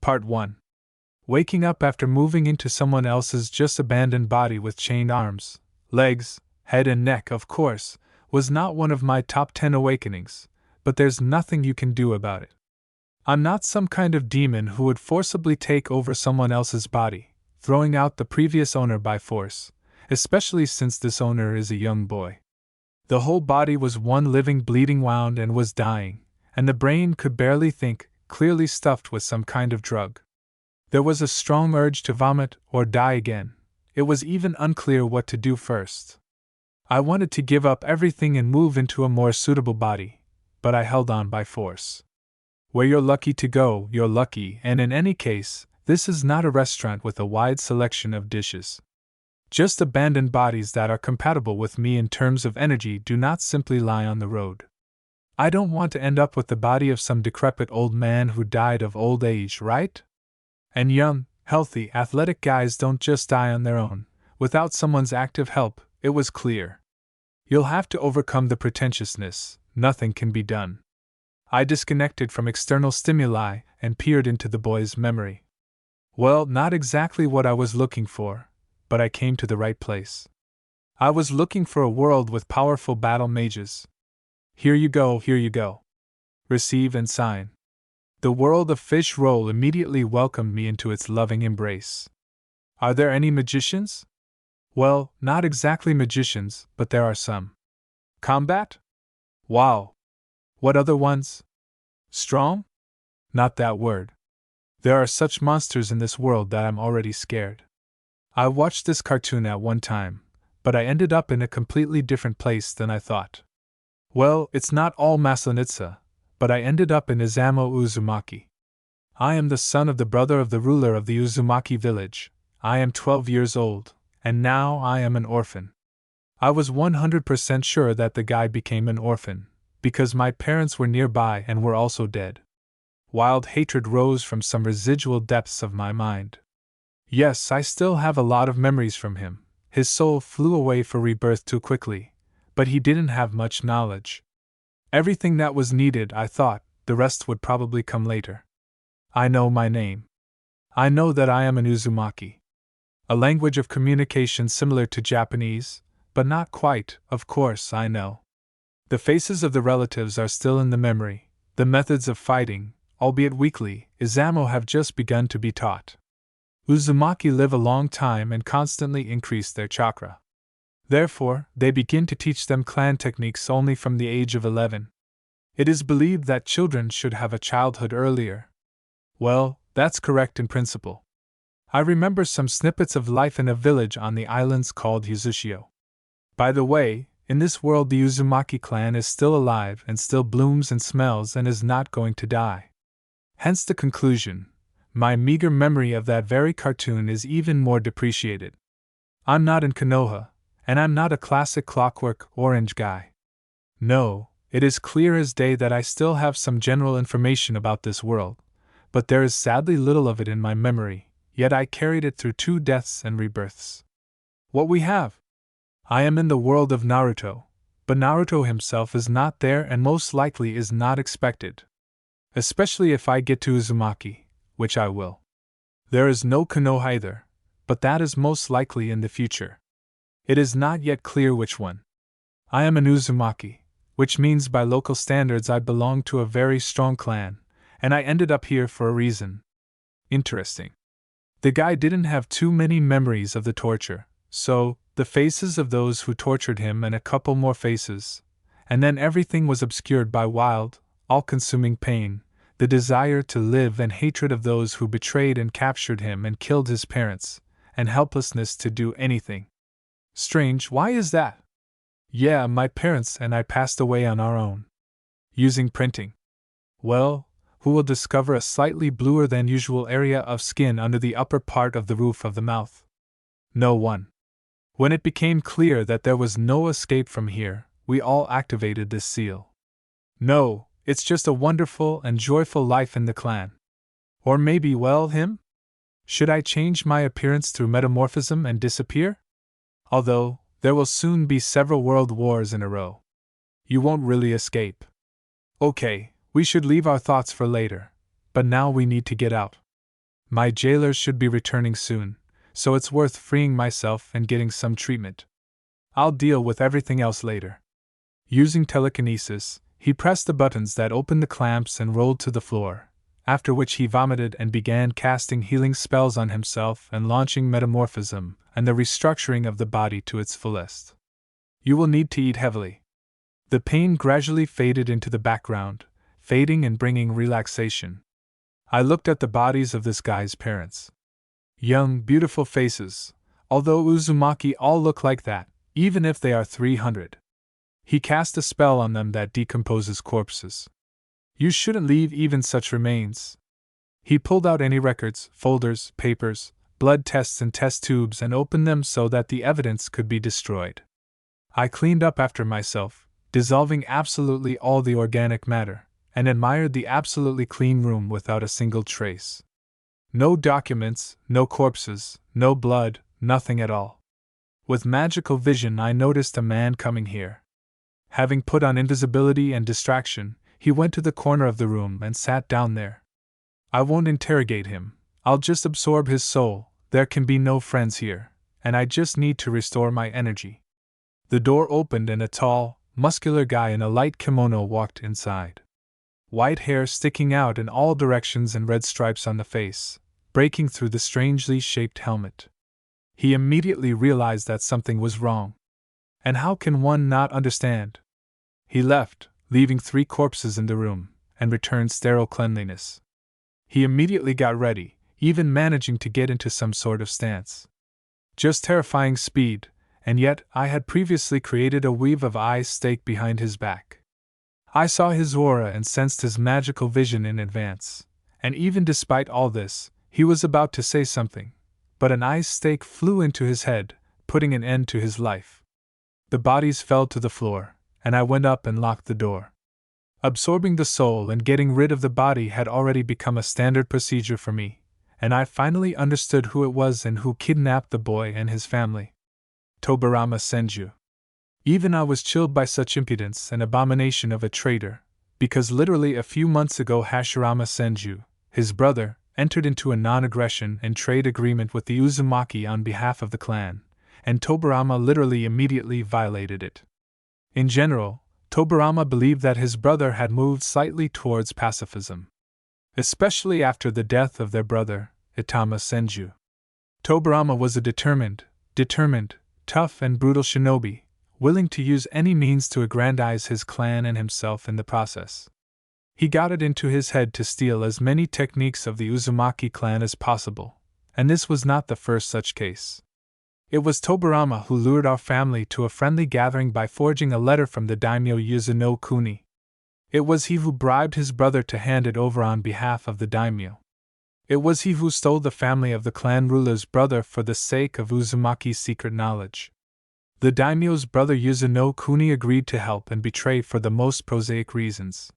Part 1. Waking up after moving into someone else's just abandoned body with chained arms, legs, head and neck, of course, was not one of my top 10 awakenings, but there's nothing you can do about it. I'm not some kind of demon who would forcibly take over someone else's body, throwing out the previous owner by force, especially since this owner is a young boy. The whole body was one living bleeding wound and was dying, and the brain could barely think, clearly stuffed with some kind of drug. There was a strong urge to vomit or die again. It was even unclear what to do first. I wanted to give up everything and move into a more suitable body, but I held on by force. Where you're lucky to go, you're lucky, and in any case, this is not a restaurant with a wide selection of dishes. Just abandoned bodies that are compatible with me in terms of energy do not simply lie on the road. I don't want to end up with the body of some decrepit old man who died of old age, right? And young, healthy, athletic guys don't just die on their own. Without someone's active help, it was clear. You'll have to overcome the pretentiousness, nothing can be done. I disconnected from external stimuli and peered into the boy's memory. Well, not exactly what I was looking for, but I came to the right place. I was looking for a world with powerful battle mages. Here you go, here you go. Receive and sign. The world of fish roll immediately welcomed me into its loving embrace. Are there any magicians? Well, not exactly magicians, but there are some. Combat? Wow. What other ones? Strong? Not that word. There are such monsters in this world that I'm already scared. I watched this cartoon at one time, but I ended up in a completely different place than I thought. Well, it's not all Maslenitsa, but I ended up in Izumo Uzumaki. I am the son of the brother of the ruler of the Uzumaki village. I am 12 years old, and now I am an orphan. I was 100% sure that the guy became an orphan, because my parents were nearby and were also dead. Wild hatred rose from some residual depths of my mind. Yes, I still have a lot of memories from him. His soul flew away for rebirth too quickly, but he didn't have much knowledge. Everything that was needed, I thought, the rest would probably come later. I know my name. I know that I am an Uzumaki. A language of communication similar to Japanese, but not quite, of course, I know. The faces of the relatives are still in the memory. The methods of fighting, albeit weakly, Izumo have just begun to be taught. Uzumaki live a long time and constantly increase their chakra. Therefore, they begin to teach them clan techniques only from the age of 11. It is believed that children should have a childhood earlier. Well, that's correct in principle. I remember some snippets of life in a village on the islands called Hizushio. By the way, in this world the Uzumaki clan is still alive and still blooms and smells and is not going to die. Hence the conclusion, my meager memory of that very cartoon is even more depreciated. I'm not in Konoha, and I'm not a classic Clockwork Orange guy. No, it is clear as day that I still have some general information about this world, but there is sadly little of it in my memory, yet I carried it through 2 deaths and rebirths. What we have? I am in the world of Naruto, but Naruto himself is not there and most likely is not expected. Especially if I get to Uzumaki, which I will. There is no Konoha either, but that is most likely in the future. It is not yet clear which one. I am an Uzumaki, which means by local standards I belong to a very strong clan, and I ended up here for a reason. Interesting. The guy didn't have too many memories of the torture, so, the faces of those who tortured him and a couple more faces, and then everything was obscured by wild, all-consuming pain, the desire to live and hatred of those who betrayed and captured him and killed his parents, and helplessness to do anything. Strange, why is that? Yeah, my parents and I passed away on our own. Using printing. Well, who will discover a slightly bluer than usual area of skin under the upper part of the roof of the mouth? No one. When it became clear that there was no escape from here, we all activated this seal. No, it's just a wonderful and joyful life in the clan. Or maybe, well, him? Should I change my appearance through metamorphism and disappear? Although, there will soon be several world wars in a row. You won't really escape. Okay, we should leave our thoughts for later, but now we need to get out. My jailers should be returning soon, so it's worth freeing myself and getting some treatment. I'll deal with everything else later. Using telekinesis, he pressed the buttons that opened the clamps and rolled to the floor, after which he vomited and began casting healing spells on himself and launching metamorphism and the restructuring of the body to its fullest. You will need to eat heavily. The pain gradually faded into the background, fading and bringing relaxation. I looked at the bodies of this guy's parents. Young, beautiful faces, although Uzumaki all look like that, even if they are 300. He cast a spell on them that decomposes corpses. You shouldn't leave even such remains. He pulled out any records, folders, papers, blood tests and test tubes and opened them so that the evidence could be destroyed. I cleaned up after myself, dissolving absolutely all the organic matter, and admired the absolutely clean room without a single trace. No documents, no corpses, no blood, nothing at all. With magical vision I noticed a man coming here. Having put on invisibility and distraction, he went to the corner of the room and sat down there. I won't interrogate him, I'll just absorb his soul. There can be no friends here, and I just need to restore my energy. The door opened and a tall, muscular guy in a light kimono walked inside. White hair sticking out in all directions and red stripes on the face, breaking through the strangely shaped helmet. He immediately realized that something was wrong. And how can one not understand? He left, leaving 3 corpses in the room, and returned sterile cleanliness. He immediately got ready, even managing to get into some sort of stance. Just terrifying speed, and yet I had previously created a weave of ice stake behind his back. I saw his aura and sensed his magical vision in advance, and even despite all this, he was about to say something, but an ice stake flew into his head, putting an end to his life. The bodies fell to the floor, and I went up and locked the door. Absorbing the soul and getting rid of the body had already become a standard procedure for me, and I finally understood who it was and who kidnapped the boy and his family. Tobirama Senju. Even I was chilled by such impudence and abomination of a traitor, because literally a few months ago Hashirama Senju, his brother, entered into a non-aggression and trade agreement with the Uzumaki on behalf of the clan, and Tobirama literally immediately violated it. In general, Tobirama believed that his brother had moved slightly towards pacifism, especially after the death of their brother, Itama Senju. Tobirama was a determined, tough and brutal shinobi, willing to use any means to aggrandize his clan and himself in the process. He got it into his head to steal as many techniques of the Uzumaki clan as possible, and this was not the first such case. It was Tobirama who lured our family to a friendly gathering by forging a letter from the daimyo Yuzuno Kuni. It was he who bribed his brother to hand it over on behalf of the daimyo. It was he who stole the family of the clan ruler's brother for the sake of Uzumaki's secret knowledge. The daimyo's brother Yuzuno Kuni agreed to help and betray for the most prosaic reasons.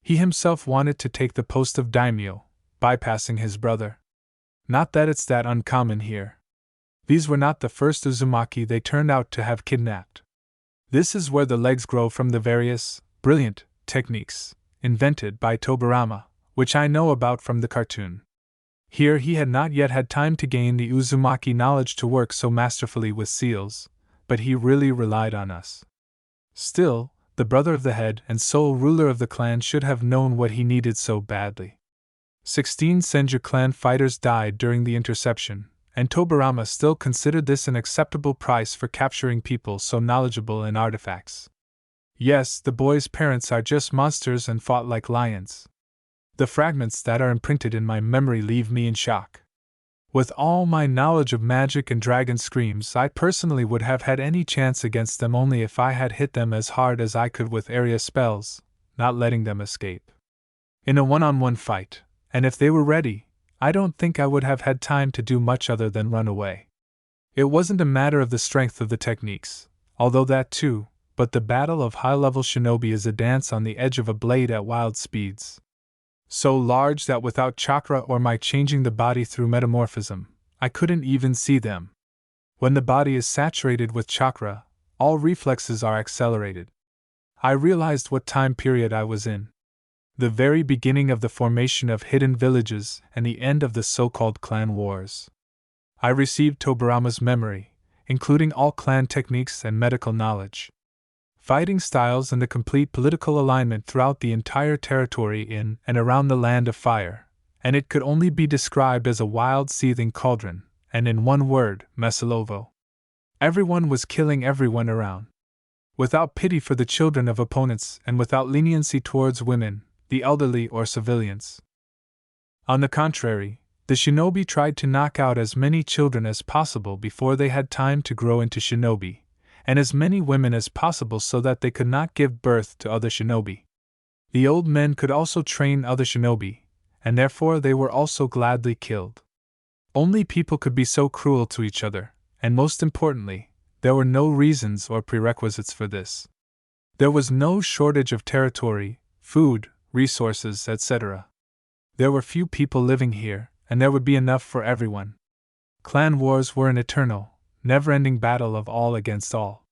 He himself wanted to take the post of daimyo, bypassing his brother. Not that it's that uncommon here. These were not the first Uzumaki they turned out to have kidnapped. This is where the legs grow from the various, brilliant, techniques invented by Tobirama, which I know about from the cartoon. Here he had not yet had time to gain the Uzumaki knowledge to work so masterfully with seals, but he really relied on us. Still, the brother of the head and sole ruler of the clan should have known what he needed so badly. 16 Senju clan fighters died during the interception, and Tobirama still considered this an acceptable price for capturing people so knowledgeable in artifacts. Yes, the boy's parents are just monsters and fought like lions. The fragments that are imprinted in my memory leave me in shock. With all my knowledge of magic and dragon screams, I personally would have had any chance against them only if I had hit them as hard as I could with area spells, not letting them escape. In a one-on-one fight, and if they were ready, I don't think I would have had time to do much other than run away. It wasn't a matter of the strength of the techniques, although that too, but the battle of high-level shinobi is a dance on the edge of a blade at wild speeds. So large that without chakra or my changing the body through metamorphism, I couldn't even see them. When the body is saturated with chakra, all reflexes are accelerated. I realized what time period I was in. the very beginning of the formation of hidden villages and the end of the so-called clan wars. I received Tobarama's memory, including all clan techniques and medical knowledge, fighting styles and the complete political alignment throughout the entire territory in and around the Land of Fire, and it could only be described as a wild seething cauldron, and in one word, Mesalovo. Everyone was killing everyone around, without pity for the children of opponents and without leniency towards women, the elderly or civilians. On the contrary, the shinobi tried to knock out as many children as possible before they had time to grow into shinobi, and as many women as possible so that they could not give birth to other shinobi. The old men could also train other shinobi, and therefore they were also gladly killed. Only people could be so cruel to each other, and most importantly, there were no reasons or prerequisites for this. There was no shortage of territory, food, resources, etc. There were few people living here, and there would be enough for everyone. Clan wars were an eternal, never-ending battle of all against all.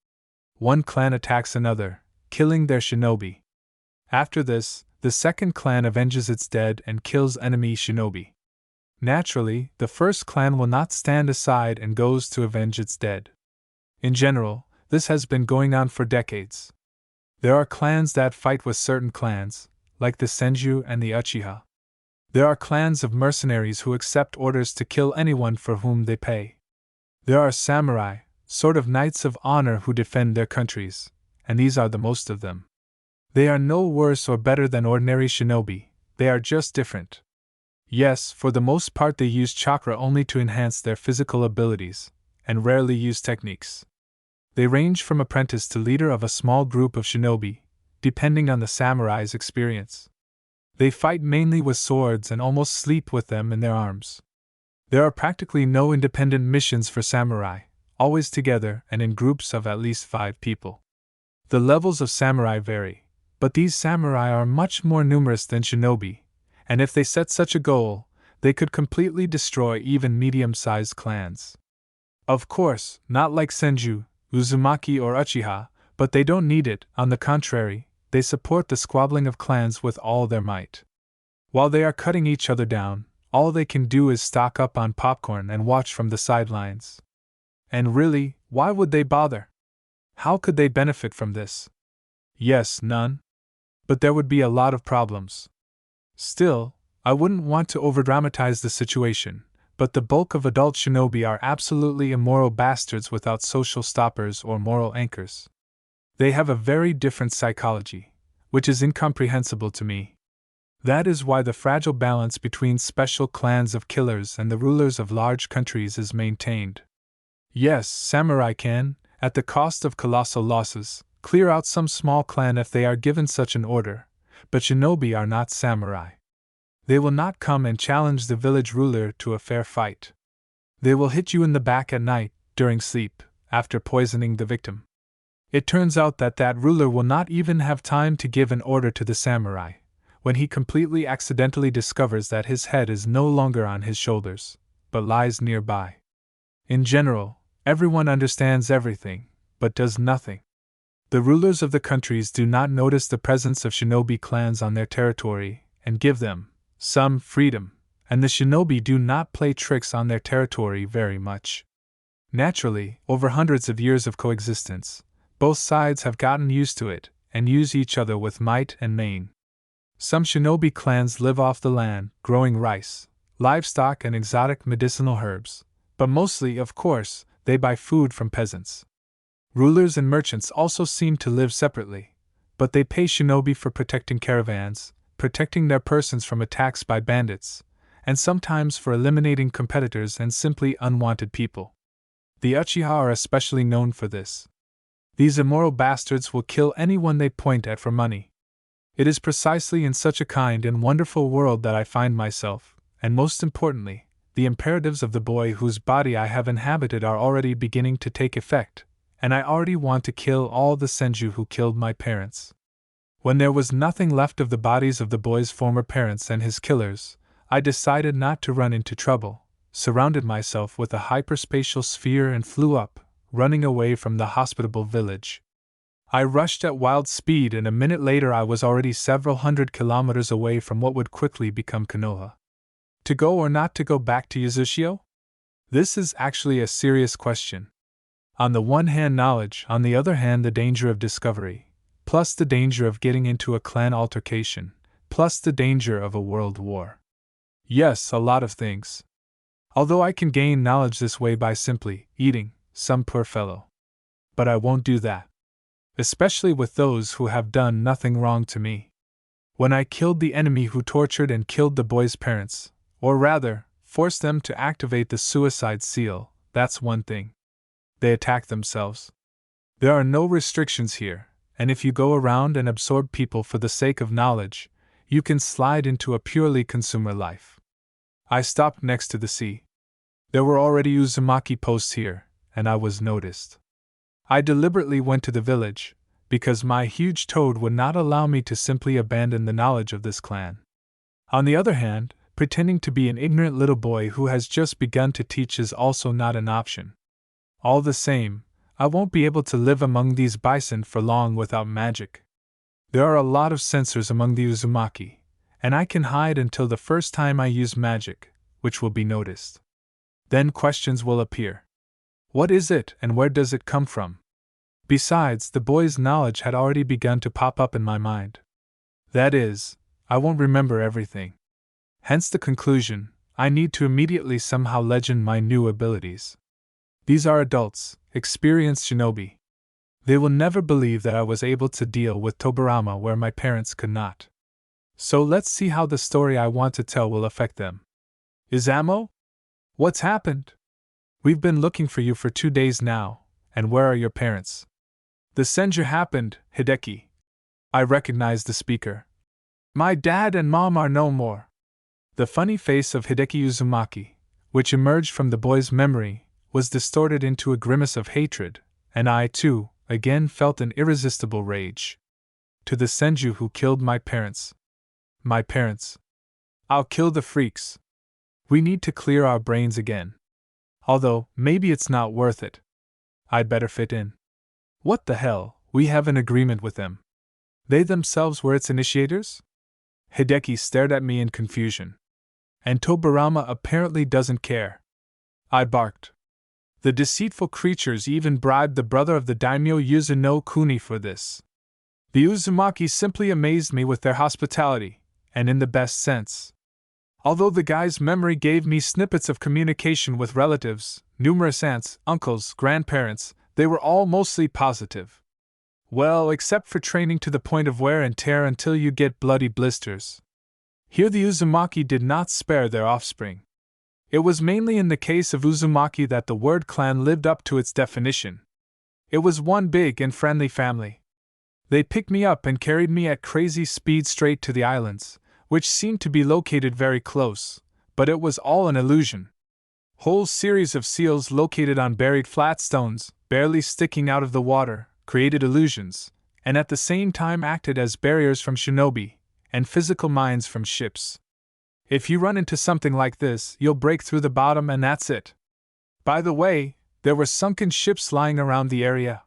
One clan attacks another, killing their shinobi. After this, the second clan avenges its dead and kills enemy shinobi. Naturally, the first clan will not stand aside and goes to avenge its dead. In general, this has been going on for decades. There are clans that fight with certain clans, like the Senju and the Uchiha. There are clans of mercenaries who accept orders to kill anyone for whom they pay. There are samurai, sort of knights of honor who defend their countries, and these are the most of them. They are no worse or better than ordinary shinobi, they are just different. Yes, for the most part they use chakra only to enhance their physical abilities, and rarely use techniques. They range from apprentice to leader of a small group of shinobi, depending on the samurai's experience. They fight mainly with swords and almost sleep with them in their arms. There are practically no independent missions for samurai, always together and in groups of at least 5 people. The levels of samurai vary, but these samurai are much more numerous than shinobi, and if they set such a goal, they could completely destroy even medium-sized clans. Of course, not like Senju, Uzumaki or Uchiha, but they don't need it, on the contrary, they support the squabbling of clans with all their might. While they are cutting each other down, all they can do is stock up on popcorn and watch from the sidelines. And really, why would they bother? How could they benefit from this? Yes, none. But there would be a lot of problems. Still, I wouldn't want to overdramatize the situation, but the bulk of adult shinobi are absolutely immoral bastards without social stoppers or moral anchors. They have a very different psychology, which is incomprehensible to me. That is why the fragile balance between special clans of killers and the rulers of large countries is maintained. Yes, samurai can, at the cost of colossal losses, clear out some small clan if they are given such an order, but shinobi are not samurai. They will not come and challenge the village ruler to a fair fight. They will hit you in the back at night, during sleep, after poisoning the victim. It turns out that ruler will not even have time to give an order to the samurai, when he completely accidentally discovers that his head is no longer on his shoulders, but lies nearby. In general, everyone understands everything, but does nothing. The rulers of the countries do not notice the presence of shinobi clans on their territory, and give them some freedom, and the shinobi do not play tricks on their territory very much. Naturally, over hundreds of years of coexistence, both sides have gotten used to it, and use each other with might and main. Some shinobi clans live off the land, growing rice, livestock and exotic medicinal herbs, but mostly, of course, they buy food from peasants. Rulers and merchants also seem to live separately, but they pay shinobi for protecting caravans, protecting their persons from attacks by bandits, and sometimes for eliminating competitors and simply unwanted people. The Uchiha are especially known for this. These immoral bastards will kill anyone they point at for money. It is precisely in such a kind and wonderful world that I find myself, and most importantly, the imperatives of the boy whose body I have inhabited are already beginning to take effect, and I already want to kill all the Senju who killed my parents. When there was nothing left of the bodies of the boy's former parents and his killers, I decided not to run into trouble, surrounded myself with a hyperspatial sphere and flew up, running away from the hospitable village. I rushed at wild speed, and a minute later I was already several hundred kilometers away from what would quickly become Konoha. To go or not to go back to Uzushio? This is actually a serious question. On the one hand, knowledge, on the other hand, the danger of discovery, plus the danger of getting into a clan altercation, plus the danger of a world war. Yes, a lot of things. Although I can gain knowledge this way by simply eating some poor fellow. But I won't do that. Especially with those who have done nothing wrong to me. When I killed the enemy who tortured and killed the boy's parents, or rather, forced them to activate the suicide seal, that's one thing. They attack themselves. There are no restrictions here, and if you go around and absorb people for the sake of knowledge, you can slide into a purely consumer life. I stopped next to the sea. There were already Uzumaki posts here, and I was noticed. I deliberately went to the village, because my huge toad would not allow me to simply abandon the knowledge of this clan. On the other hand, pretending to be an ignorant little boy who has just begun to teach is also not an option. All the same, I won't be able to live among these bison for long without magic. There are a lot of censors among the Uzumaki, and I can hide until the first time I use magic, which will be noticed. Then questions will appear. What is it, and where does it come from? Besides, the boy's knowledge had already begun to pop up in my mind. That is, I won't remember everything. Hence the conclusion, I need to immediately somehow legend my new abilities. These are adults, experienced shinobi. They will never believe that I was able to deal with Tobirama where my parents could not. So let's see how the story I want to tell will affect them. Izamo? What's happened? We've been looking for you for 2 days now, and where are your parents? The Senju happened, Hideki. I recognized the speaker. My dad and mom are no more. The funny face of Hideki Uzumaki, which emerged from the boy's memory, was distorted into a grimace of hatred, and I, too, again felt an irresistible rage. To the Senju who killed my parents. My parents. I'll kill the freaks. We need to clear our brains again. Although, maybe it's not worth it. I'd better fit in. What the hell, we have an agreement with them. They themselves were its initiators? Hideki stared at me in confusion. And Tobirama apparently doesn't care. I barked. The deceitful creatures even bribed the brother of the daimyo Yuzuno Kuni for this. The Uzumaki simply amazed me with their hospitality, and in the best sense. Although the guy's memory gave me snippets of communication with relatives, numerous aunts, uncles, grandparents, they were all mostly positive. Well, except for training to the point of wear and tear until you get bloody blisters. Here the Uzumaki did not spare their offspring. It was mainly in the case of Uzumaki that the word clan lived up to its definition. It was one big and friendly family. They picked me up and carried me at crazy speed straight to the islands, which seemed to be located very close, but it was all an illusion. Whole series of seals located on buried flat stones, barely sticking out of the water, created illusions, and at the same time acted as barriers from shinobi, and physical mines from ships. If you run into something like this, you'll break through the bottom and that's it. By the way, there were sunken ships lying around the area.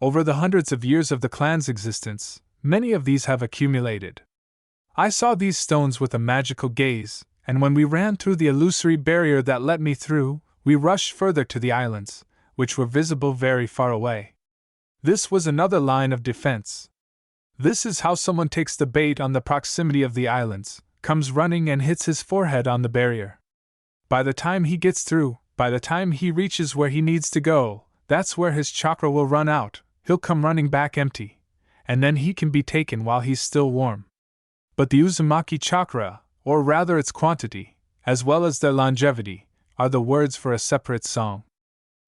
Over the hundreds of years of the clan's existence, many of these have accumulated. I saw these stones with a magical gaze, and when we ran through the illusory barrier that let me through, we rushed further to the islands, which were visible very far away. This was another line of defense. This is how someone takes the bait on the proximity of the islands, comes running and hits his forehead on the barrier. By the time he gets through, by the time he reaches where he needs to go, that's where his chakra will run out, he'll come running back empty, and then he can be taken while he's still warm. But the Uzumaki chakra, or rather its quantity, as well as their longevity, are the words for a separate song.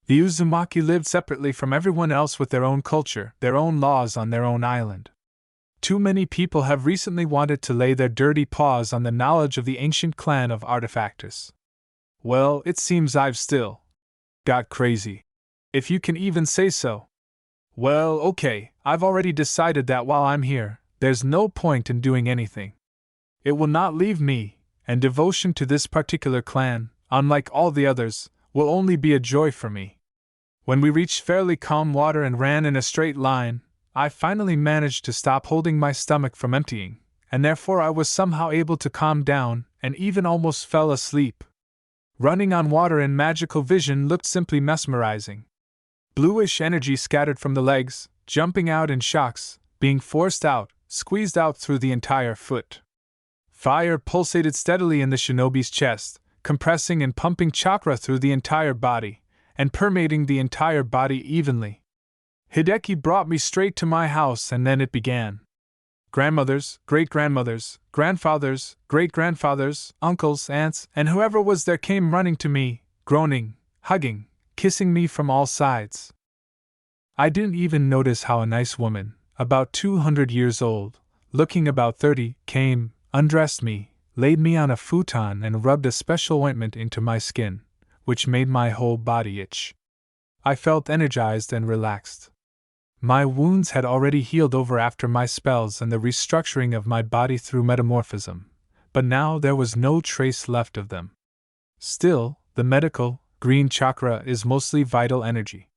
The Uzumaki lived separately from everyone else with their own culture, their own laws on their own island. Too many people have recently wanted to lay their dirty paws on the knowledge of the ancient clan of artifactors. Well, it seems I've still got crazy, if you can even say so. Well, okay, I've already decided that while I'm here, there's no point in doing anything. It will not leave me, and devotion to this particular clan, unlike all the others, will only be a joy for me. When we reached fairly calm water and ran in a straight line, I finally managed to stop holding my stomach from emptying, and therefore I was somehow able to calm down and even almost fell asleep. Running on water in magical vision looked simply mesmerizing. Bluish energy scattered from the legs, jumping out in shocks, being forced out, squeezed out through the entire foot. Fire pulsated steadily in the shinobi's chest, compressing and pumping chakra through the entire body, and permeating the entire body evenly. Hideki brought me straight to my house, and then it began. Grandmothers, great-grandmothers, grandfathers, great-grandfathers, uncles, aunts, and whoever was there came running to me, groaning, hugging, kissing me from all sides. I didn't even notice how a nice woman, about 200 years old, looking about 30, came, undressed me, laid me on a futon and rubbed a special ointment into my skin, which made my whole body itch. I felt energized and relaxed. My wounds had already healed over after my spells and the restructuring of my body through metamorphism, but now there was no trace left of them. Still, the medical, green chakra is mostly vital energy.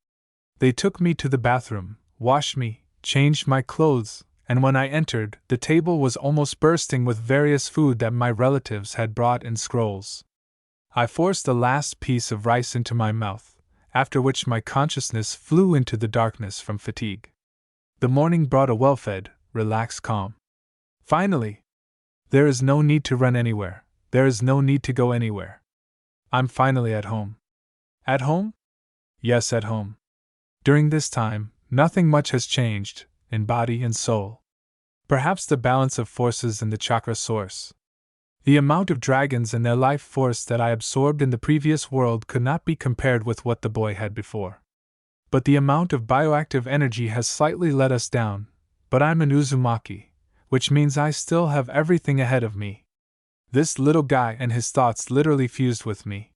They took me to the bathroom, washed me, changed my clothes, and when I entered, the table was almost bursting with various food that my relatives had brought in scrolls. I forced the last piece of rice into my mouth, after which my consciousness flew into the darkness from fatigue. The morning brought a well-fed, relaxed calm. Finally! There is no need to run anywhere, there is no need to go anywhere. I'm finally at home. At home? Yes, at home. During this time, nothing much has changed, in body and soul. Perhaps the balance of forces in the chakra source. The amount of dragons and their life force that I absorbed in the previous world could not be compared with what the boy had before. But the amount of bioactive energy has slightly let us down, but I'm an Uzumaki, which means I still have everything ahead of me. This little guy and his thoughts literally fused with me.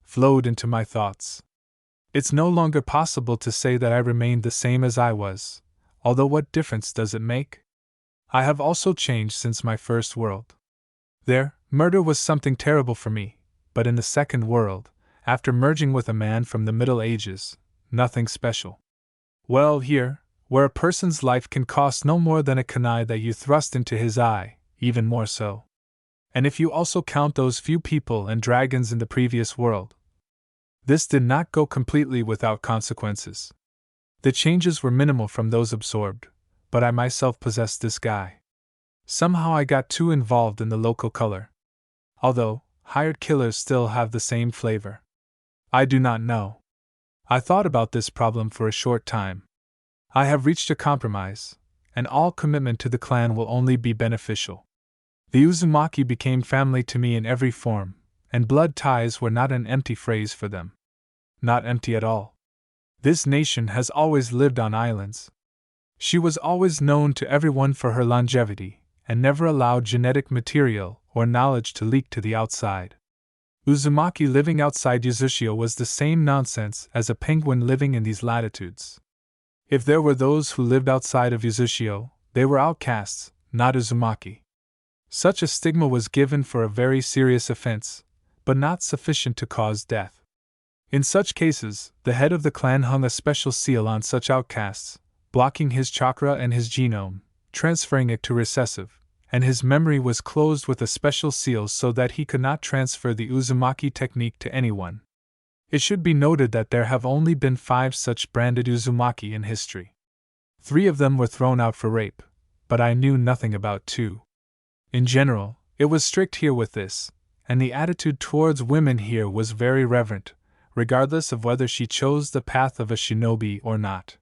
Flowed into my thoughts. It's no longer possible to say that I remained the same as I was, although what difference does it make? I have also changed since my first world. There, murder was something terrible for me, but in the second world, after merging with a man from the Middle Ages, nothing special. Well, here, where a person's life can cost no more than a kunai that you thrust into his eye, even more so. And if you also count those few people and dragons in the previous world, this did not go completely without consequences. The changes were minimal from those absorbed, but I myself possessed this guy. Somehow I got too involved in the local color. Although, hired killers still have the same flavor. I do not know. I thought about this problem for a short time. I have reached a compromise, and all commitment to the clan will only be beneficial. The Uzumaki became family to me in every form, and blood ties were not an empty phrase for them. Not empty at all. This nation has always lived on islands. She was always known to everyone for her longevity, and never allowed genetic material or knowledge to leak to the outside. Uzumaki living outside Uzushio was the same nonsense as a penguin living in these latitudes. If there were those who lived outside of Uzushio, they were outcasts, not Uzumaki. Such a stigma was given for a very serious offense, but not sufficient to cause death. In such cases, the head of the clan hung a special seal on such outcasts, blocking his chakra and his genome, transferring it to recessive, and his memory was closed with a special seal so that he could not transfer the Uzumaki technique to anyone. It should be noted that there have only been 5 such branded Uzumaki in history. 3 of them were thrown out for rape, but I knew nothing about 2. In general, it was strict here with this, and the attitude towards women here was very reverent, regardless of whether she chose the path of a shinobi or not.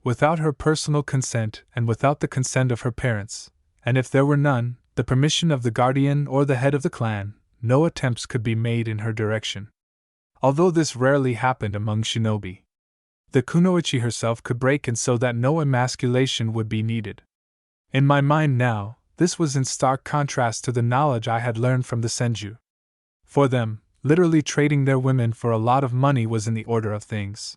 Without her personal consent and without the consent of her parents, and if there were none, the permission of the guardian or the head of the clan, no attempts could be made in her direction. Although this rarely happened among shinobi. The kunoichi herself could break in so that no emasculation would be needed. In my mind now, this was in stark contrast to the knowledge I had learned from the senju. For them, literally trading their women for a lot of money was in the order of things.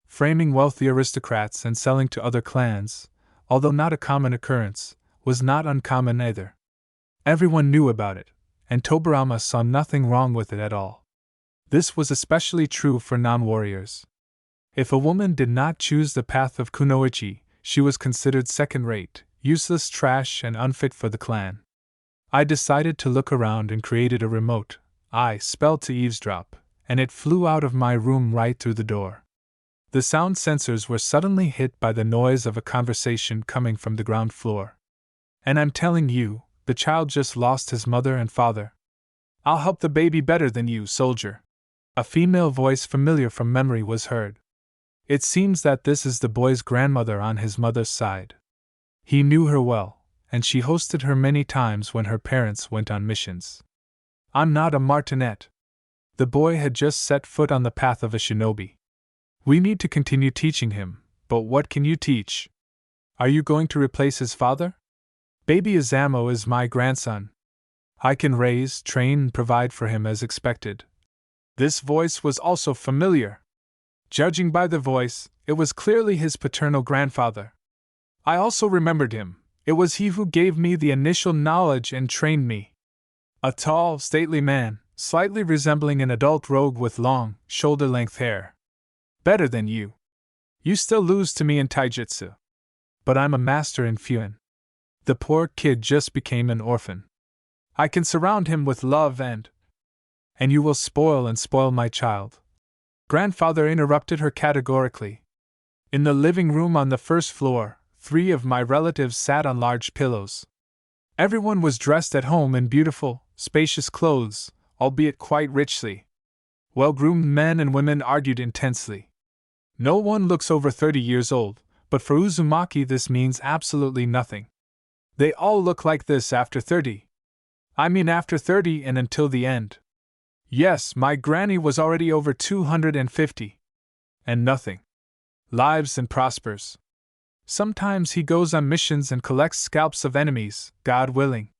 Framing wealthy aristocrats and selling to other clans, although not a common occurrence, was not uncommon either. Everyone knew about it, and Tobarama saw nothing wrong with it at all. This was especially true for non-warriors. If a woman did not choose the path of kunoichi, she was considered second-rate, useless trash and unfit for the clan. I decided to look around and created a remote spell to eavesdrop, and it flew out of my room right through the door. The sound sensors were suddenly hit by the noise of a conversation coming from the ground floor. And I'm telling you, the child just lost his mother and father. I'll help the baby better than you, soldier. A female voice familiar from memory was heard. It seems that this is the boy's grandmother on his mother's side. He knew her well, and she hosted her many times when her parents went on missions. I'm not a martinet. The boy had just set foot on the path of a shinobi. We need to continue teaching him, but what can you teach? Are you going to replace his father? Baby Izamo is my grandson. I can raise, train, and provide for him as expected. This voice was also familiar. Judging by the voice, it was clearly his paternal grandfather. I also remembered him. It was he who gave me the initial knowledge and trained me. A tall, stately man, slightly resembling an adult rogue with long, shoulder-length hair. Better than you. You still lose to me in taijutsu. But I'm a master in fuin. The poor kid just became an orphan. I can surround him with love and you will spoil my child. Grandfather interrupted her categorically. In the living room on the first floor, 3 of my relatives sat on large pillows. Everyone was dressed at home in beautiful, spacious clothes, albeit quite richly. Well-groomed men and women argued intensely. No one looks over 30 years old, but for Uzumaki this means absolutely nothing. They all look like this after 30. I mean after 30 and until the end. Yes, my granny was already over 250. And nothing. Lives and prospers. Sometimes he goes on missions and collects scalps of enemies, God willing.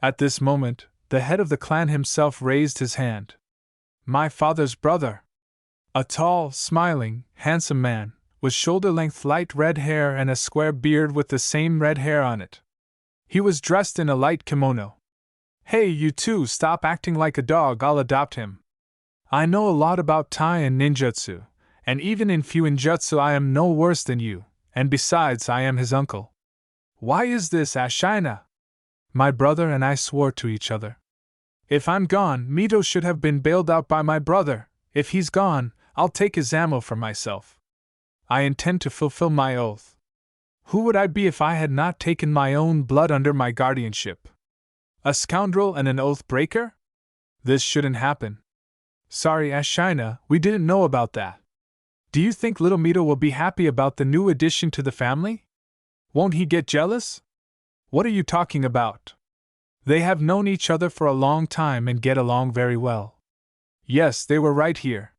At this moment, the head of the clan himself raised his hand. My father's brother. A tall, smiling, handsome man, with shoulder-length light red hair and a square beard with the same red hair on it. He was dressed in a light kimono. Hey, you two, stop acting like a dog, I'll adopt him. I know a lot about Tai and ninjutsu, and even in fuinjutsu I am no worse than you, and besides I am his uncle. Why is this, Ashina? My brother and I swore to each other. If I'm gone, Mito should have been bailed out by my brother. If he's gone, I'll take Izamo for myself. I intend to fulfill my oath. Who would I be if I had not taken my own blood under my guardianship? A scoundrel and an oath breaker? This shouldn't happen. Sorry, Ashina, we didn't know about that. Do you think little Mito will be happy about the new addition to the family? Won't he get jealous? What are you talking about? They have known each other for a long time and get along very well. Yes, they were right here.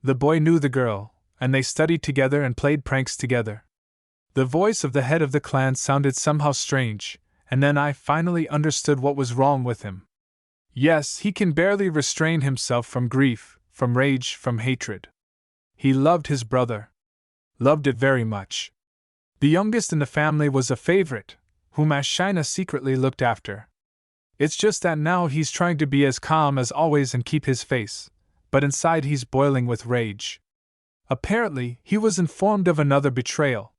The boy knew the girl, and they studied together and played pranks together. The voice of the head of the clan sounded somehow strange, and then I finally understood what was wrong with him. Yes, he can barely restrain himself from grief, from rage, from hatred. He loved his brother. Loved it very much. The youngest in the family was a favorite, whom Ashina secretly looked after. It's just that now he's trying to be as calm as always and keep his face, but inside he's boiling with rage. Apparently, he was informed of another betrayal.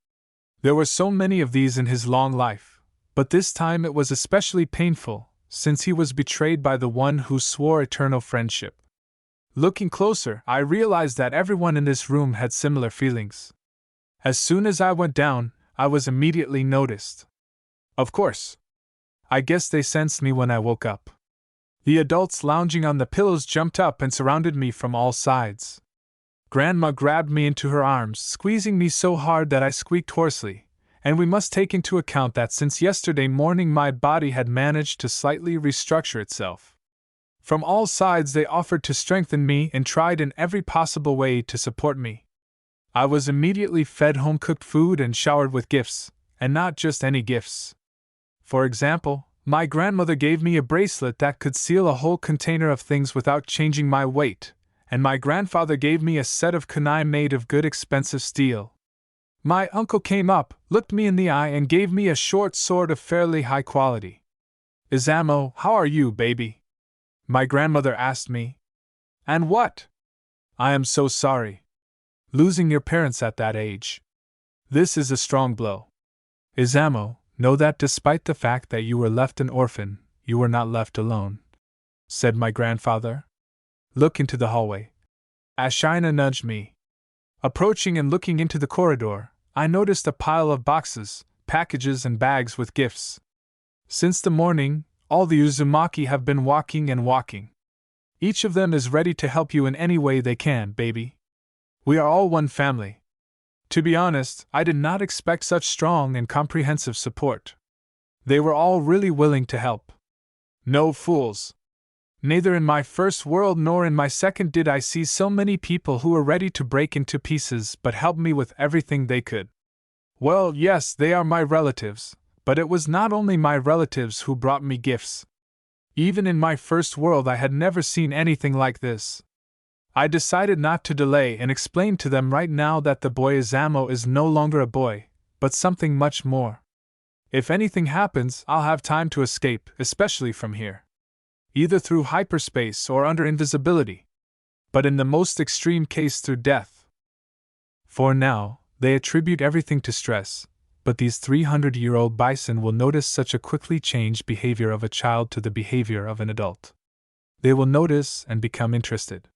There were so many of these in his long life, but this time it was especially painful, since he was betrayed by the one who swore eternal friendship. Looking closer, I realized that everyone in this room had similar feelings. As soon as I went down, I was immediately noticed. Of course. I guess they sensed me when I woke up. The adults lounging on the pillows jumped up and surrounded me from all sides. Grandma grabbed me into her arms, squeezing me so hard that I squeaked hoarsely, and we must take into account that since yesterday morning my body had managed to slightly restructure itself. From all sides they offered to strengthen me and tried in every possible way to support me. I was immediately fed home-cooked food and showered with gifts, and not just any gifts. For example, my grandmother gave me a bracelet that could seal a whole container of things without changing my weight, and my grandfather gave me a set of kunai made of good expensive steel. My uncle came up, looked me in the eye and gave me a short sword of fairly high quality. Izamo, how are you, baby? My grandmother asked me. And what? I am so sorry. Losing your parents at that age. This is a strong blow. Izamo, know that despite the fact that you were left an orphan, you were not left alone, said my grandfather. Look into the hallway. Ashina nudged me. Approaching and looking into the corridor, I noticed a pile of boxes, packages, and bags with gifts. Since the morning, all the Uzumaki have been walking and walking. Each of them is ready to help you in any way they can, baby. We are all one family. To be honest, I did not expect such strong and comprehensive support. They were all really willing to help. No fools. Neither in my first world nor in my second did I see so many people who were ready to break into pieces but help me with everything they could. Well, yes, they are my relatives, but it was not only my relatives who brought me gifts. Even in my first world I had never seen anything like this. I decided not to delay and explained to them right now that the boy Izamo is no longer a boy, but something much more. If anything happens, I'll have time to escape, especially from here. Either through hyperspace or under invisibility. But in the most extreme case through death. For now, they attribute everything to stress, but these 300-year-old bison will notice such a quickly changed behavior of a child to the behavior of an adult. They will notice and become interested.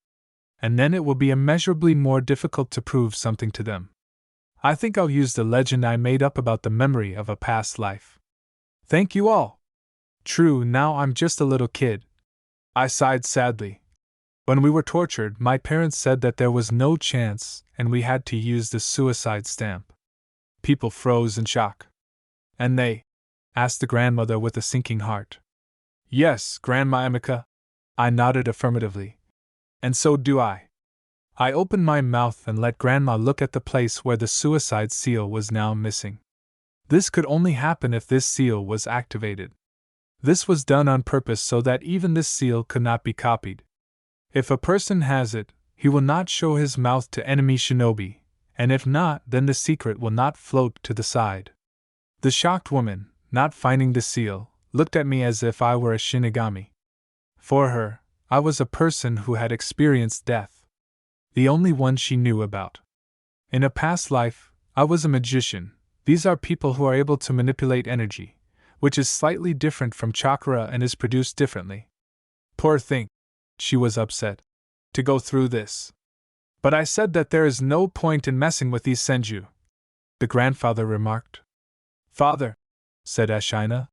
And then it will be immeasurably more difficult to prove something to them. I think I'll use the legend I made up about the memory of a past life. Thank you all. True, now I'm just a little kid. I sighed sadly. When we were tortured, my parents said that there was no chance and we had to use the suicide stamp. People froze in shock. And they? Asked the grandmother with a sinking heart. Yes, Grandma Emika. I nodded affirmatively. And so do I. I opened my mouth and let Grandma look at the place where the suicide seal was now missing. This could only happen if this seal was activated. This was done on purpose so that even this seal could not be copied. If a person has it, he will not show his mouth to enemy shinobi, and if not, then the secret will not float to the side. The shocked woman, not finding the seal, looked at me as if I were a shinigami. For her, I was a person who had experienced death. The only one she knew about. In a past life, I was a magician. These are people who are able to manipulate energy, which is slightly different from chakra and is produced differently. Poor thing. She was upset. To go through this. But I said that there is no point in messing with these senju. The grandfather remarked. Father, said Ashina,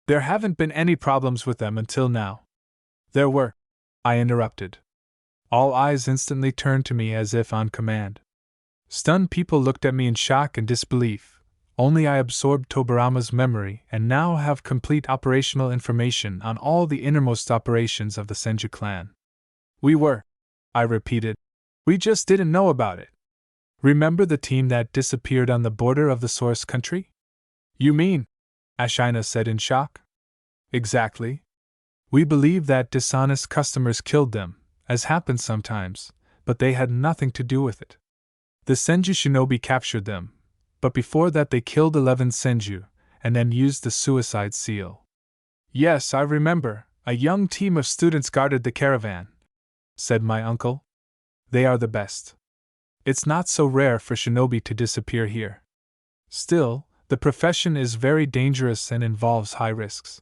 there haven't been any problems with them until now. There were. I interrupted. All eyes instantly turned to me as if on command. Stunned people looked at me in shock and disbelief. Only I absorbed Tobarama's memory and now have complete operational information on all the innermost operations of the Senju clan. We were, I repeated. We just didn't know about it. Remember the team that disappeared on the border of the source country? You mean? Ashina said in shock. Exactly. We believe that dishonest customers killed them, as happens sometimes, but they had nothing to do with it. The Senju shinobi captured them, but before that they killed 11 Senju, and then used the suicide seal. Yes, I remember, a young team of students guarded the caravan, said my uncle. They are the best. It's not so rare for shinobi to disappear here. Still, the profession is very dangerous and involves high risks.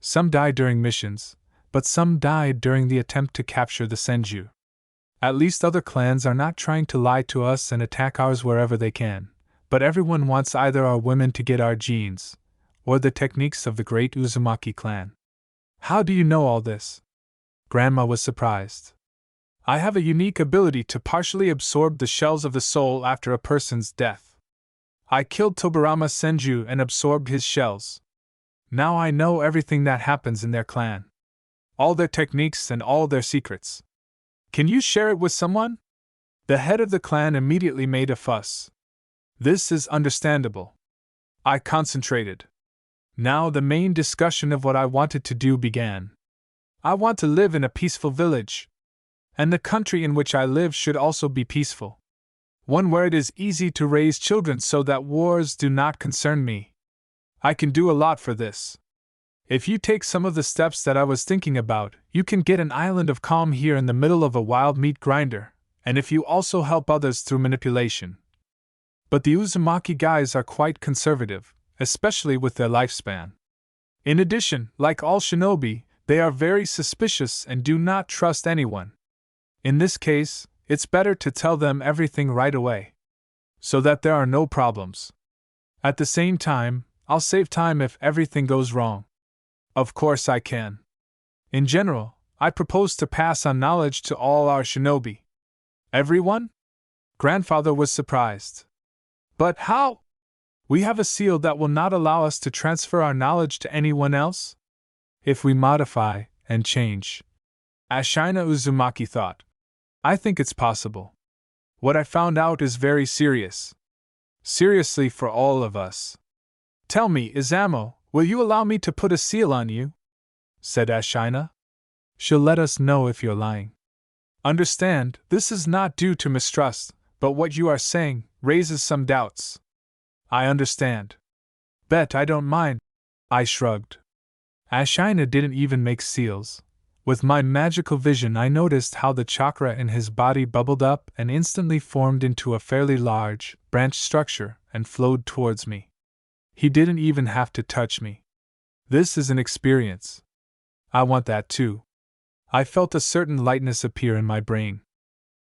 Some die during missions, but some died during the attempt to capture the Senju. At least other clans are not trying to lie to us and attack ours wherever they can, but everyone wants either our women to get our genes, or the techniques of the great Uzumaki clan. How do you know all this? Grandma was surprised. I have a unique ability to partially absorb the shells of the soul after a person's death. I killed Tobarama Senju and absorbed his shells. Now I know everything that happens in their clan. All their techniques and all their secrets. Can you share it with someone? The head of the clan immediately made a fuss. This is understandable. I concentrated. Now the main discussion of what I wanted to do began. I want to live in a peaceful village. And the country in which I live should also be peaceful. One where it is easy to raise children so that wars do not concern me. I can do a lot for this. If you take some of the steps that I was thinking about, you can get an island of calm here in the middle of a wild meat grinder, and if you also help others through manipulation. But the Uzumaki guys are quite conservative, especially with their lifespan. In addition, like all shinobi, they are very suspicious and do not trust anyone. In this case, it's better to tell them everything right away, so that there are no problems. At the same time, I'll save time if everything goes wrong. Of course I can. In general, I propose to pass on knowledge to all our shinobi. Everyone? Grandfather was surprised. But how? We have a seal that will not allow us to transfer our knowledge to anyone else? If we modify and change. Ashina Uzumaki thought. I think it's possible. What I found out is very serious. Seriously for all of us. Tell me, Izamo, will you allow me to put a seal on you? Said Ashina. She'll let us know if you're lying. Understand, this is not due to mistrust, but what you are saying raises some doubts. I understand. Bet I don't mind. I shrugged. Ashina didn't even make seals. With my magical vision, I noticed how the chakra in his body bubbled up and instantly formed into a fairly large, branched structure and flowed towards me. He didn't even have to touch me. This is an experience. I want that too. I felt a certain lightness appear in my brain.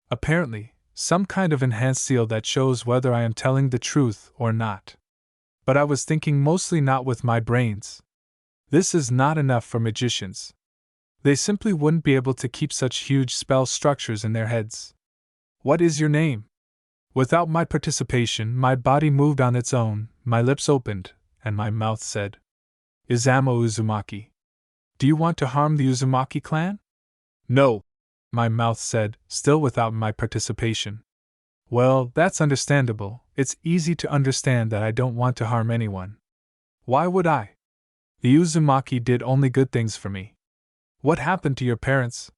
Apparently, some kind of enhanced seal that shows whether I am telling the truth or not. But I was thinking mostly not with my brains. This is not enough for magicians. They simply wouldn't be able to keep such huge spell structures in their heads. What is your name? Without my participation, my body moved on its own, my lips opened, and my mouth said, Izamo Uzumaki. Do you want to harm the Uzumaki clan? No, my mouth said, still without my participation. Well, that's understandable. It's easy to understand that I don't want to harm anyone. Why would I? The Uzumaki did only good things for me. What happened to your parents?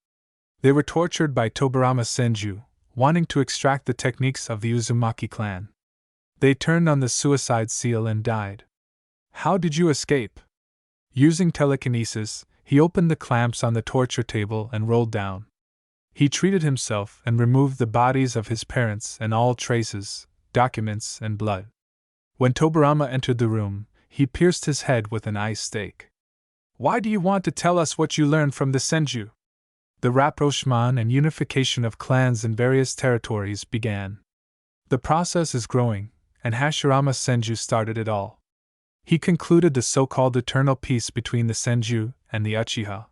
They were tortured by Tobarama Senju, wanting to extract the techniques of the Uzumaki clan. They turned on the suicide seal and died. How did you escape? Using telekinesis, he opened the clamps on the torture table and rolled down. He treated himself and removed the bodies of his parents and all traces, documents, and blood. When Tobarama entered the room, he pierced his head with an ice stake. Why do you want to tell us what you learned from the Senju? The rapprochement and unification of clans in various territories began. The process is growing, and Hashirama Senju started it all. He concluded the so-called eternal peace between the Senju and the Uchiha.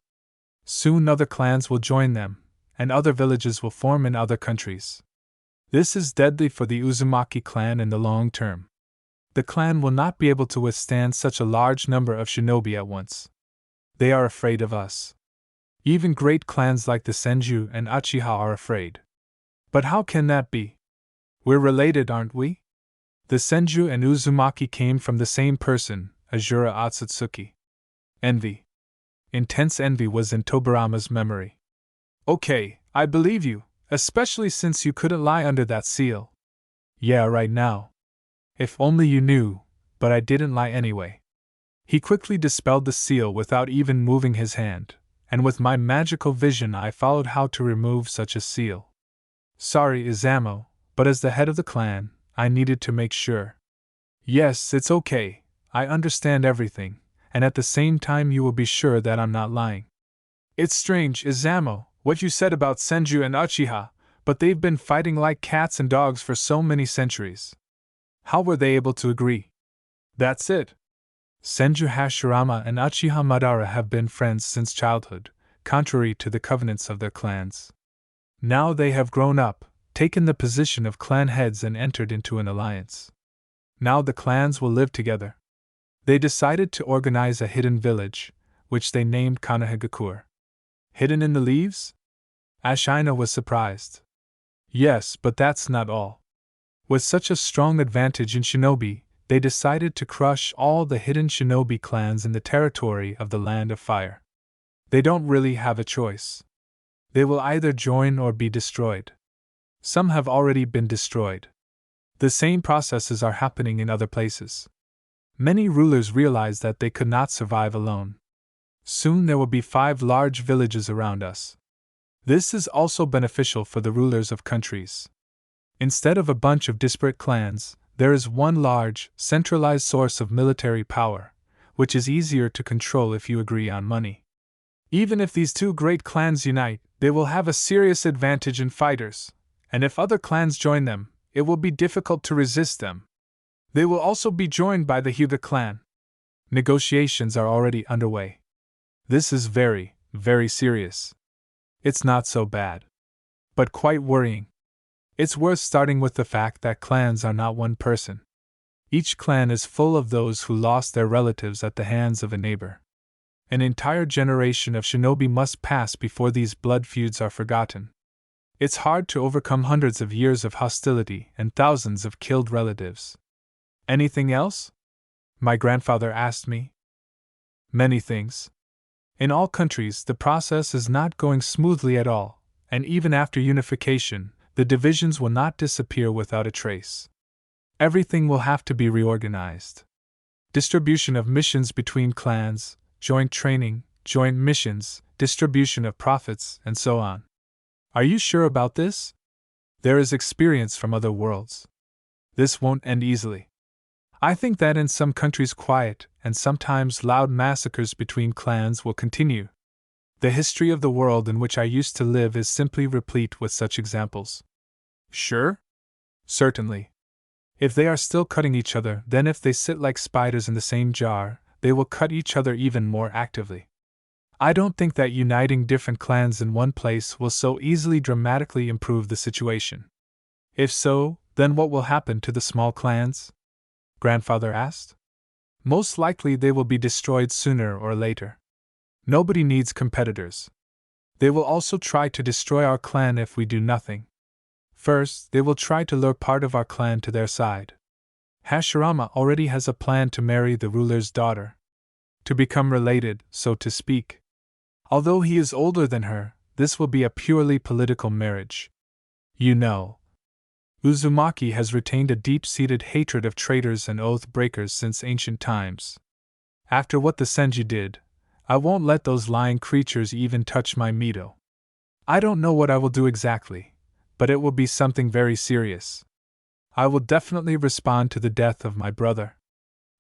Soon other clans will join them, and other villages will form in other countries. This is deadly for the Uzumaki clan in the long term. The clan will not be able to withstand such a large number of shinobi at once. They are afraid of us. Even great clans like the Senju and Uchiha are afraid. But how can that be? We're related, aren't we? The Senju and Uzumaki came from the same person, Azura Otsutsuki. Envy. Intense envy was in Tobarama's memory. Okay, I believe you, especially since you couldn't lie under that seal. Yeah, right now. If only you knew, but I didn't lie anyway. He quickly dispelled the seal without even moving his hand, and with my magical vision I followed how to remove such a seal. Sorry, Izamo, but as the head of the clan, I needed to make sure. Yes, it's okay, I understand everything, and at the same time you will be sure that I'm not lying. It's strange, Izamo, what you said about Senju and Uchiha, but they've been fighting like cats and dogs for so many centuries. How were they able to agree? That's it. Senju Hashirama and Uchiha Madara have been friends since childhood, contrary to the covenants of their clans. Now they have grown up, taken the position of clan heads and entered into an alliance. Now the clans will live together. They decided to organize a hidden village, which they named Kanahigakure. Hidden in the leaves? Ashina was surprised. Yes, but that's not all. With such a strong advantage in shinobi, they decided to crush all the hidden shinobi clans in the territory of the Land of Fire. They don't really have a choice. They will either join or be destroyed. Some have already been destroyed. The same processes are happening in other places. Many rulers realize that they could not survive alone. Soon there will be 5 large villages around us. This is also beneficial for the rulers of countries. Instead of a bunch of disparate clans, There is one large, centralized source of military power, which is easier to control if you agree on money. Even if these two great clans unite, they will have a serious advantage in fighters, and if other clans join them, it will be difficult to resist them. They will also be joined by the Hyuga clan. Negotiations are already underway. This is very, very serious. It's not so bad, but quite worrying. It's worth starting with the fact that clans are not one person. Each clan is full of those who lost their relatives at the hands of a neighbor. An entire generation of shinobi must pass before these blood feuds are forgotten. It's hard to overcome hundreds of years of hostility and thousands of killed relatives. Anything else? My grandfather asked me. Many things. In all countries, the process is not going smoothly at all, and even after unification, the divisions will not disappear without a trace. Everything will have to be reorganized. Distribution of missions between clans, joint training, joint missions, distribution of profits, and so on. Are you sure about this? There is experience from other worlds. This won't end easily. I think that in some countries quiet and sometimes loud massacres between clans will continue. The history of the world in which I used to live is simply replete with such examples. Sure? Certainly. If they are still cutting each other, then if they sit like spiders in the same jar, they will cut each other even more actively. I don't think that uniting different clans in one place will so easily dramatically improve the situation. If so, then what will happen to the small clans? Grandfather asked. Most likely they will be destroyed sooner or later. Nobody needs competitors. They will also try to destroy our clan if we do nothing. First, they will try to lure part of our clan to their side. Hashirama already has a plan to marry the ruler's daughter. To become related, so to speak. Although he is older than her, this will be a purely political marriage. You know, Uzumaki has retained a deep-seated hatred of traitors and oath-breakers since ancient times. After what the Senju did, I won't let those lying creatures even touch my Mito. I don't know what I will do exactly, but it will be something very serious. I will definitely respond to the death of my brother.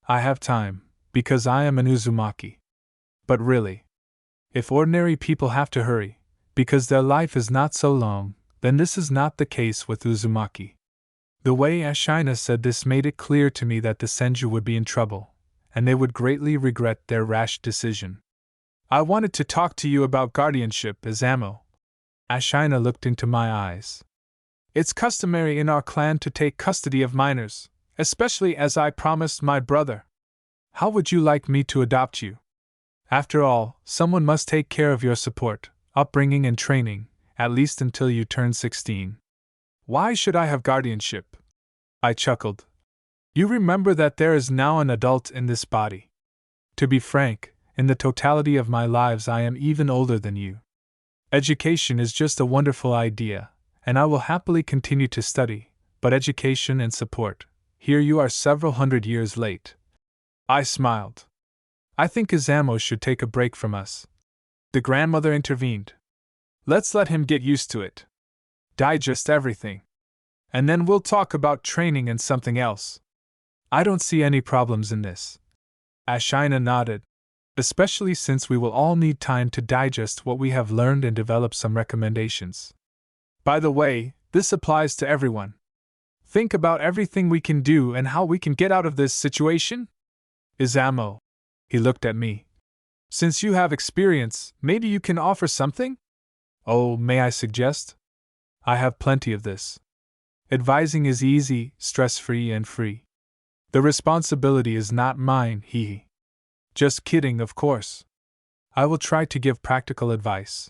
I have time, because I am an Uzumaki. But really, if ordinary people have to hurry, because their life is not so long, then this is not the case with Uzumaki. The way Ashina said this made it clear to me that the Senju would be in trouble, and they would greatly regret their rash decision. I wanted to talk to you about guardianship, Izamo. Ashina looked into my eyes. It's customary in our clan to take custody of minors, especially as I promised my brother. How would you like me to adopt you? After all, someone must take care of your support, upbringing and training, at least until you turn 16. Why should I have guardianship? I chuckled. You remember that there is now an adult in this body. To be frank, in the totality of my lives I am even older than you. Education is just a wonderful idea, and I will happily continue to study, but education and support, here you are several hundred years late. I smiled. I think Izamo should take a break from us. The grandmother intervened. Let's let him get used to it. Digest everything. And then we'll talk about training and something else. I don't see any problems in this. Ashina nodded, especially since we will all need time to digest what we have learned and develop some recommendations. By the way, this applies to everyone. Think about everything we can do and how we can get out of this situation. Izamo. He looked at me. Since you have experience, maybe you can offer something? Oh, may I suggest? I have plenty of this. Advising is easy, stress-free and free. The responsibility is not mine, hee. Just kidding, of course. I will try to give practical advice.